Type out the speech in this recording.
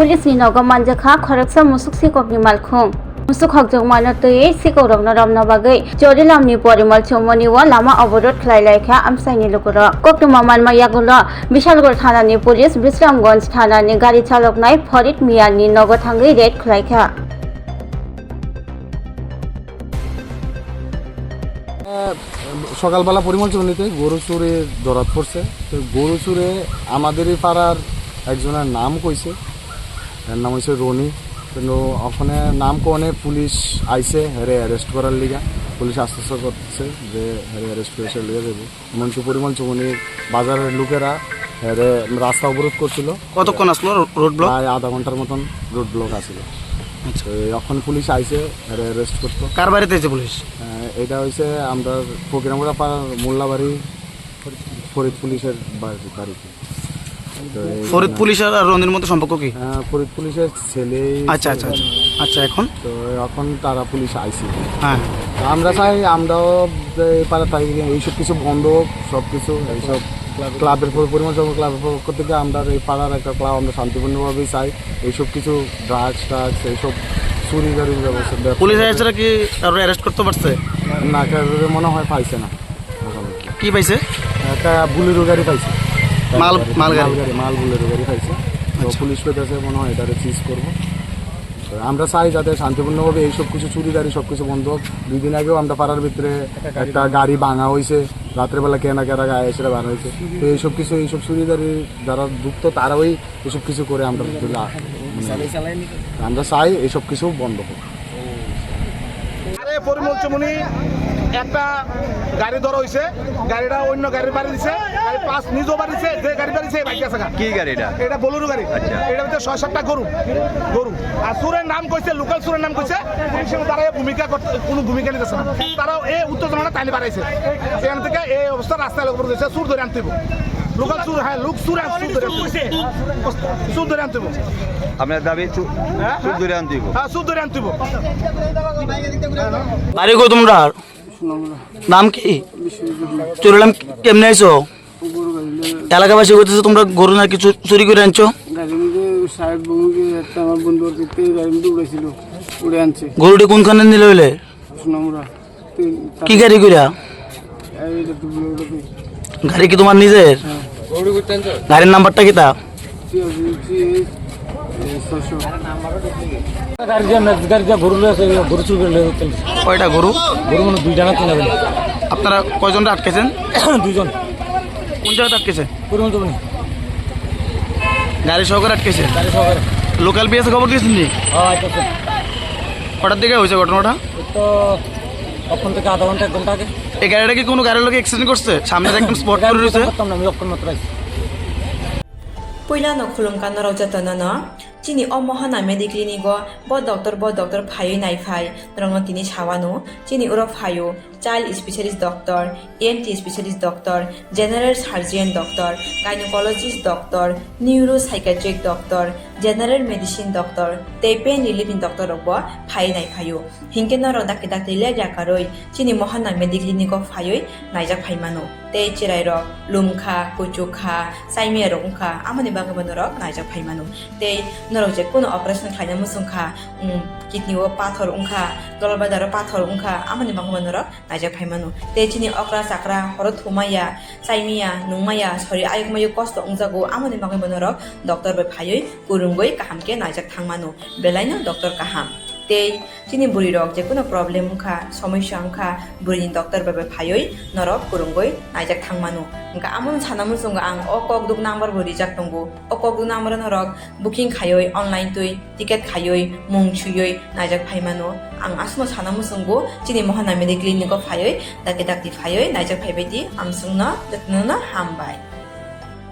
Police नि नगम मानजाखा खरकसा मुसुक सिखकनि मालखुं मुसुक हकजों मानतयै सिखौरंनो रमनो बागै चरिलामनि परिमल चौमनि व लामा अवरोध खालायलायखा आमचाइनि लोगोर कक्टुमा मानमा यागुल विशालगढ़ थानानि पुलिस विश्रामगंज थानानि गाड़ी चालकनाय फरिद मियानि नगद थांगै रेड खालायखा সকালবেলা পরিমল চৌমনিতে গরু চুরে ধরা পড়ছে। তো গরু চুরে আমাদেরই পাড়ার একজনের নাম কইছে, এর নাম হয়েছে রনি। কিন্তু ওখানে নাম কোনে পুলিশ আইসে হেরে অ্যারেস্ট করার লিগা পুলিশ আশ্বস্ত করতেছে যে হেরে অ্যারেস্ট করে সে লিগে যাবে। এমনকি পরিমল চৌমনির বাজারের লোকেরা হেরে রাস্তা অবরোধ করছিল। কতক্ষণ আসলো রোড ব্লক? প্রায় আধা ঘন্টার মতন রোড ব্লক আসছিল। এখন পুলিশ আইসে হেরে অ্যারেস্ট করতো। কার বাড়িতে এসে পুলিশ? এটা হয়েছে আমরা প্রোগ্রামরা পাড়ার মোল্লাবাড়ি ফরিদ পুলিশের বাড়িতে। ফরিদ পুলিশ আর রনির মধ্যে সম্পর্ক কি? ফরিদ পুলিশের ছেলে। আচ্ছা আচ্ছা আচ্ছা আচ্ছা এখন তো এখন তারা পুলিশ আইসি। হ্যাঁ আমরা চাই আমরাও এই পাড়া থাকি এইসব কিছু বন্ধ সব কিছু এইসব ক্লাবের পরিমাণ সব ক্লাবের পক্ষ থেকে আমরা এই পাড়ার একটা ক্লাব আমরা শান্তিপূর্ণভাবেই চাই। এইসব কিছু ড্রাগস এইসব চুরি গাড়ির ব্যবস্থা। পুলিশ এসে কি কারো অ্যারেস্ট করতে পারছে না? মনে হয় পাইছে না। কি পাইছে? একটা বুলেরো গাড়ি পাইছে, মাল গাড়ি মাল বুলেরো গাড়ি পাইছে। তো পুলিশ পেতেছে মনে হয় এটাকে সিজ করবো। আমরা চাই যাতে শান্তিপূর্ণভাবে এইসব কিছু চুরিদারি সব কিছু বন্ধ হোক। 2 দিন আগেও আমরা পাড়ার ভিতরে একটা গাড়ি ভাঙা হয়েছে, রাত্রেবেলা কেনা গায়ে এসে ভাঙা হয়েছে। তো এইসব কিছু এইসব চুরিদারি যারা যুক্ত তারাই এসব কিছু করে আমরা চাই এইসব কিছু বন্ধ হোক। পরিমল চৌমনি একটা গাড়ি ধরা হয়েছে, গাড়িটা অন্য গাড়ির বাড়ি দিছে, গাড়ি পাঁচ নিজও বাড়িছে, যে গাড়ি বাড়িছে বাইক আছে। কি গাড়ি এটা বোলেরো গাড়ি। এটা হচ্ছে 6-7টা গরু। আর সুরের নাম কইছে, লোকাল সুরের নাম কইছে, পুলিশের দ্বারা কোনো ভূমিকা নিতেছে না। তারাও এই উত্তেজনাটা টানি বাড়াইছে। এখান থেকে এই অবস্থা রাস্তায় লোক দিয়েছে, সুর ধরে আনতে লোকাল সুর। হ্যাঁ লোক সুর ধরে আনতে আপনার দাবি সুদ ধরে আনতে হইব। হ্যাঁ সুদ ধরে আনতে হইব। বাড়ি কো তোমরা? নাম কি? চরিলাম কেমনে আইছো? এলাকাবাসী বলতেছে তোমরা গরু নাকি চুরি করে আনছো। গরুটি কোনখানে নিলে হইলে? কি গাড়ি কইরা? গাড়ি কি তোমার নিজের? গাড়ির নাম্বারটা কি তা? কয়টা গরু? আপনারা কয়জন আটকেছেন? 2 জন। কোন জায়গায় আটকেছে? গাড়ি সহকারে আটকেছে। লোকাল বিএসএ খবর দিয়েছেন নি? কটার দিকে হয়েছে ঘটনাটা? তখন থেকে আধা ঘন্টা 1 ঘন্টা আগে। এই গাড়িটা কি কোনো গাড়ির লোক অ্যাক্সিডেন্ট করছে? সামনে একদম স্পট করে রয়েছে। Puyla no khulumkan no raujatana no chini o mohana mediclini go bo doctor phayo nai phai rongno tini chawano chini uro phayo child specialist doctor, ENT specialist doctor, general surgeon doctor, gynecologist doctor, neuropsychiatric doctor, general medicine doctor, te pain relieving doctor robo phai nai phayo hinke no ro dakte le jakaroi chini mohana mediclini go phayo naijak phaimano te chirai ro lumkha kuchukha saimia rongkha amani bangabano ro naijak phaimano te norok je kono operation khaina musungkha kidney o pathor ungkha dolbadar pathor ungkha amani bangabano ro naijak phaimano te chini okra sakra horo thumaya saimia nungmaya sori ayukmayu kosto ungjago amani bangabano ro doctor be phayoi kurungoi kahamke naijak thangmano belaino doctor kaham te chini buri rok je kono problem ungkha samasya ungkha buri doctor be phayoi norok kurungoi naijak thangmano ungka amon chanamu sunga ang o kokduk number buri jak tongo o kokduk number norok booking khayoi online tui ticket khayoi mung chuyoi naijak phaimano ang asmo chanamu sungo chini mohana medical clinic phayoi dakti phayoi naijak phaibaidi amsungna datnuna hambai